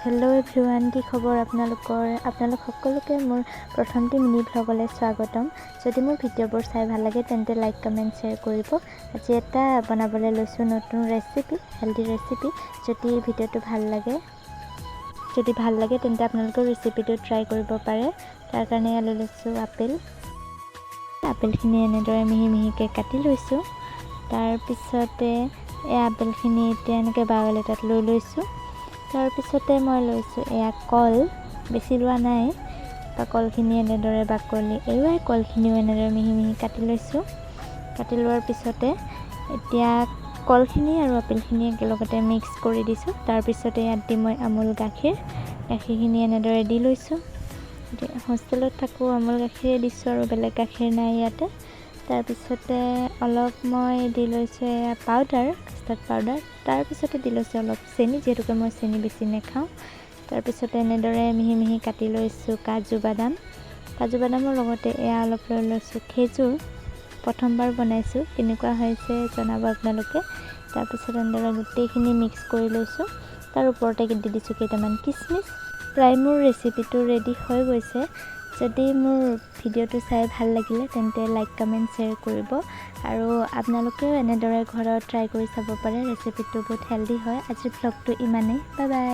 Hello' everyone, কি খবৰ আপোনালোক সকলোকে মোৰ প্ৰথমটি মিনি ভ্লগলৈ স্বাগতম। যদি মোৰ ভিডিঅ'বোৰ চাই ভাল লাগে তেন্তে লাইক কমেণ্ট শ্বেয়াৰ কৰিব। আজি এটা বনাবলৈ লৈছোঁ নতুন ৰেচিপি, হেল্ডি ৰেচিপি। যদি ভিডিঅ'টো ভাল লাগে তেন্তে আপোনালোকেও ৰেচিপিটো ট্ৰাই কৰিব পাৰে। তাৰ কাৰণে লৈ লৈছোঁ আপেলখিনি এনেদৰে মিহি মিহিকৈ কাটি লৈছোঁ। তাৰপিছতে এই আপেলখিনি এতিয়া এনেকৈ বাউল এটাত লৈ লৈছোঁ। তাৰপিছতে মই লৈছোঁ এয়া কল, বেছি লোৱা নাই। কলখিনি এনেদৰে বাকলি এৰুৱাই কলখিনিও এনেদৰে মিহি মিহি কাটি লৈছোঁ। কাটি লোৱাৰ পিছতে এতিয়া কলখিনি আৰু আপেলখিনি একেলগতে মিক্স কৰি দিছোঁ। তাৰপিছতে ইয়াত দি মই আমুল গাখীৰখিনি এনেদৰে দি লৈছোঁ। হোষ্টেলত থাকোঁ, আমুল গাখীৰে দিছোঁ আৰু বেলেগ গাখীৰ নাই ইয়াতে। তাৰপিছতে অলপ মই দি লৈছোঁ এয়া কাষ্টাৰ্ড পাউডাৰ। তাৰপিছতে দি লৈছোঁ অলপ চেনি, যিহেতুকে মই চেনি বেছি নাখাওঁ। তাৰপিছতে এনেদৰে মিহি মিহি কাটি লৈছোঁ কাজু বাদামৰ লগতে এয়া অলপ লৈ লৈছোঁ খেজুৰ। প্ৰথমবাৰ বনাইছোঁ, কেনেকুৱা হৈছে জনাব আপোনালোকে। তাৰপিছত এনেদৰে গোটেইখিনি মিক্স কৰি লৈছোঁ। তাৰ ওপৰতে দি দিছোঁ কেইটামান কিচমিচ। প্ৰায় মোৰ ৰেচিপিটো ৰেডি হৈ গৈছে। যদি মোৰ ভিডিঅ'টো চাই ভাল লাগিলে তেন্তে লাইক কমেণ্ট শ্বেয়াৰ কৰিব আৰু আপোনালোকেও এনেদৰে ঘৰত ট্ৰাই কৰি চাব পাৰে। ৰেচিপিটো বহুত হেল্ডি হয়। আজিৰ ভ্লগটো ইমানেই। Bye bye.